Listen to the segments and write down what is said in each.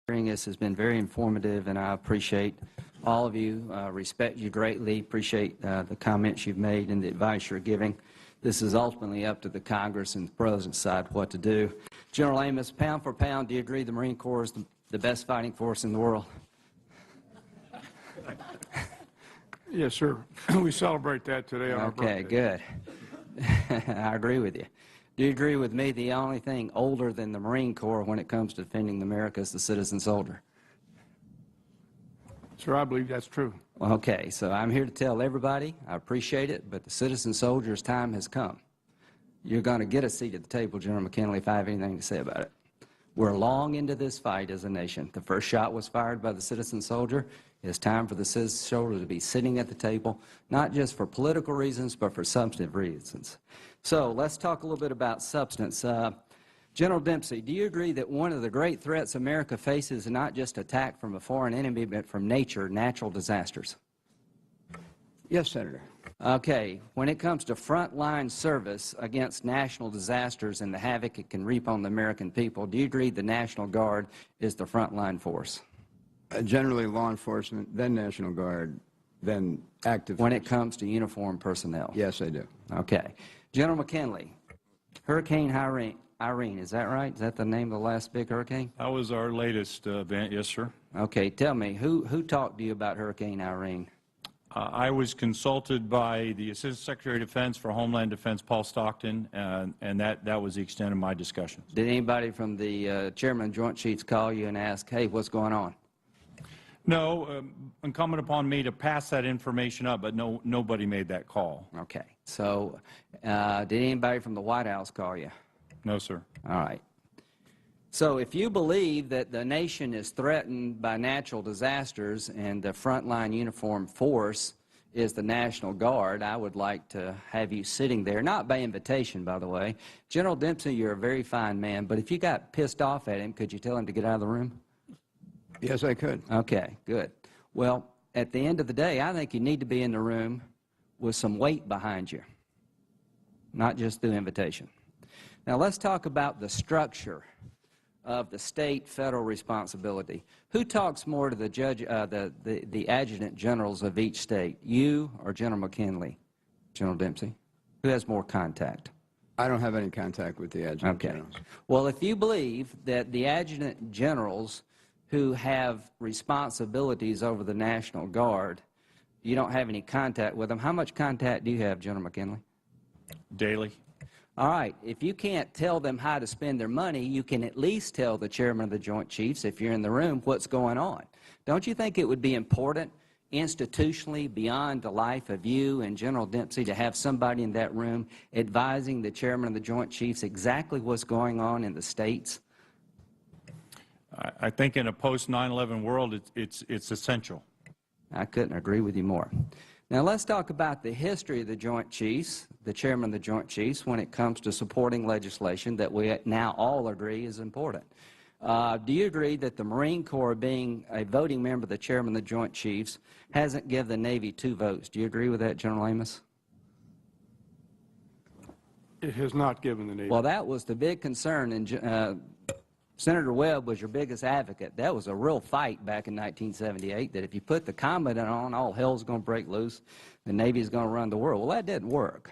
hearing. This has been very informative, and I appreciate all of you, respect you greatly, appreciate the comments you've made and the advice you're giving. This is ultimately up to the Congress and the President to decide what to do. General Amos, pound for pound, do you agree the Marine Corps is the best fighting force in the world? Yes, sir. We celebrate that today on our birthday. Okay, good. I agree with you. Do you agree with me the only thing older than the Marine Corps when it comes to defending America is the citizen soldier? Sir, I believe that's true. Okay, so I'm here to tell everybody, I appreciate it, but the citizen soldier's time has come. You're going to get a seat at the table, General McKinley, if I have anything to say about it. We're long into this fight as a nation. The first shot was fired by the citizen soldier. It's time for the citizen soldier to be sitting at the table, not just for political reasons, but for substantive reasons. So let's talk a little bit about substance. General Dempsey, do you agree that one of the great threats America faces is not just attack from a foreign enemy, but from nature, natural disasters? Yes, Senator. Okay. When it comes to frontline service against national disasters and the havoc it can reap on the American people, do you agree the National Guard is the frontline force? Generally law enforcement, then National Guard, then active When force. it comes to uniformed personnel? Yes, I do. Okay. General McKinley, Hurricane Irene, is that right? Is that the name of the last big hurricane? That was our latest event, yes, sir. Okay. Tell me, who talked to you about Hurricane Irene? I was consulted by the Assistant Secretary of Defense for Homeland Defense, Paul Stockton, and that was the extent of my discussions. Did anybody from the Chairman of Joint Chiefs call you and ask, hey, what's going on? No, incumbent upon me to pass that information up, but nobody made that call. Okay. So did anybody from the White House call you? No, sir. All right. So if you believe that the nation is threatened by natural disasters and the frontline uniformed force is the National Guard, I would like to have you sitting there, not by invitation, by the way. General Dempsey, you're a very fine man, but if you got pissed off at him, could you tell him to get out of the room? Yes, I could. Okay, good. Well, at the end of the day, I think you need to be in the room with some weight behind you, not just through invitation. Now, let's talk about the structure of the state-federal responsibility. Who talks more to the judge, the adjutant generals of each state, you or General McKinley? General Dempsey? Who has more contact? I don't have any contact with the adjutant generals. Well, if you believe that the adjutant generals who have responsibilities over the National Guard, you don't have any contact with them, how much contact do you have, General McKinley? Daily. All right. If you can't tell them how to spend their money, you can at least tell the Chairman of the Joint Chiefs, if you're in the room, what's going on. Don't you think it would be important institutionally beyond the life of you and General Dempsey to have somebody in that room advising the Chairman of the Joint Chiefs exactly what's going on in the states? I think in a post-9/11 world, it's essential. I couldn't agree with you more. Now, let's talk about the history of the Joint Chiefs, the Chairman of the Joint Chiefs, when it comes to supporting legislation that we now all agree is important. Do you agree that the Marine Corps, being a voting member of the Chairman of the Joint Chiefs, hasn't given the Navy 2 votes? Do you agree with that, General Amos? It has not given the Navy. Well, that was the big concern, and Senator Webb was your biggest advocate. That was a real fight back in 1978, that if you put the commandant on, all hell's going to break loose, the Navy is going to run the world. Well, that didn't work.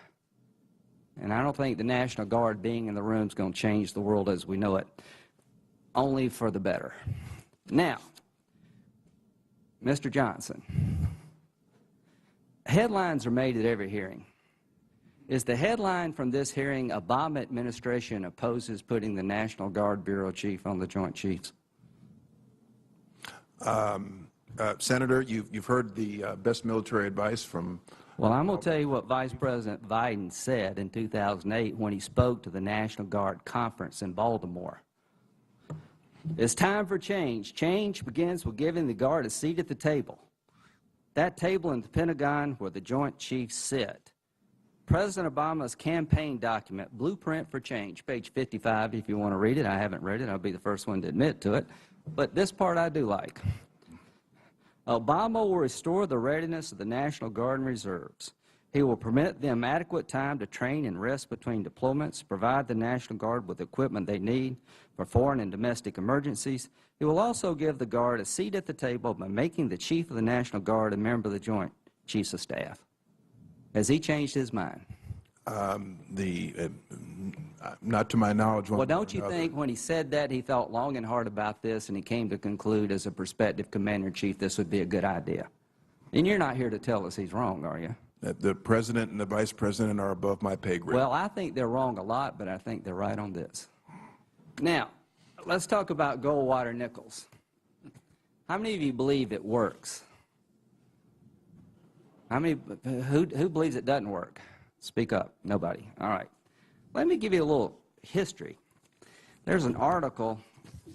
And I don't think the National Guard being in the room is going to change the world as we know it, only for the better. Now, Mr. Johnson, headlines are made at every hearing. Is the headline from this hearing, Obama administration opposes putting the National Guard Bureau Chief on the Joint Chiefs? Senator, you've heard the best military advice from... Well, I'm going to tell you what Vice President Biden said in 2008 when he spoke to the National Guard Conference in Baltimore. It's time for change. Change begins with giving the Guard a seat at the table. That table in the Pentagon where the Joint Chiefs sit. President Obama's campaign document, Blueprint for Change, page 55, if you want to read it. I haven't read it. I'll be the first one to admit to it. But this part I do like. Obama will restore the readiness of the National Guard and Reserves. He will permit them adequate time to train and rest between deployments, provide the National Guard with equipment they need for foreign and domestic emergencies. He will also give the Guard a seat at the table by making the Chief of the National Guard a member of the Joint Chiefs of Staff. Has he changed his mind? Not to my knowledge. Well, don't you think when he said that, he thought long and hard about this, and he came to conclude as a prospective commander-in-chief this would be a good idea? And you're not here to tell us he's wrong, are you? The president and the vice president are above my pay grade. Well, I think they're wrong a lot, but I think they're right on this. Now, let's talk about Goldwater Nichols. How many of you believe it works? Who believes it doesn't work? Speak up. Nobody. All right. Let me give you a little history. There's an article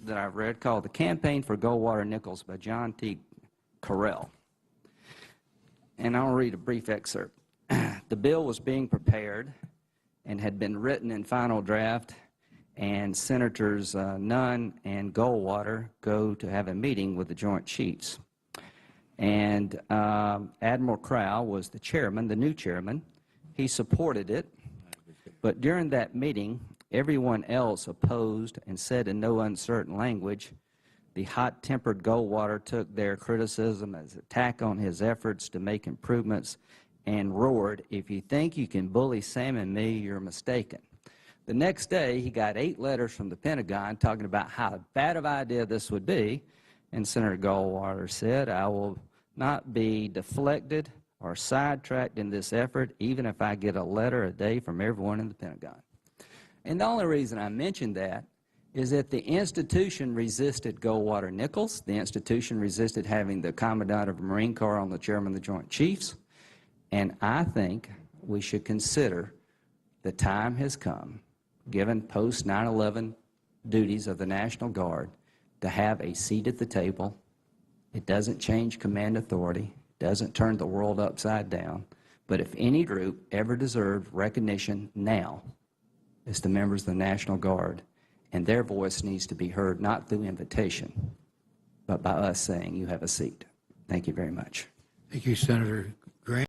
that I've read called The Campaign for Goldwater Nichols by John T. Carell. And I'll read a brief excerpt. The bill was being prepared and had been written in final draft, and Senators Nunn and Goldwater go to have a meeting with the Joint Chiefs. And Admiral Crowell was the chairman, the new chairman. He supported it, but during that meeting, everyone else opposed and said in no uncertain language, the hot-tempered Goldwater took their criticism as an attack on his efforts to make improvements and roared, "If you think you can bully Sam and me, you're mistaken." The next day, he got 8 letters from the Pentagon talking about how bad of an idea this would be, and Senator Goldwater said, "I will not be deflected or sidetracked in this effort, even if I get a letter a day from everyone in the Pentagon." And the only reason I mention that is that the institution resisted Goldwater Nichols. The institution resisted having the Commandant of the Marine Corps on the chairman of the Joint Chiefs. And I think we should consider the time has come, given post 9/11 duties of the National Guard, to have a seat at the table. It doesn't change command authority, doesn't turn the world upside down, but if any group ever deserved recognition now, it's the members of the National Guard, and their voice needs to be heard not through invitation, but by us saying, "You have a seat." Thank you very much. Thank you, Senator.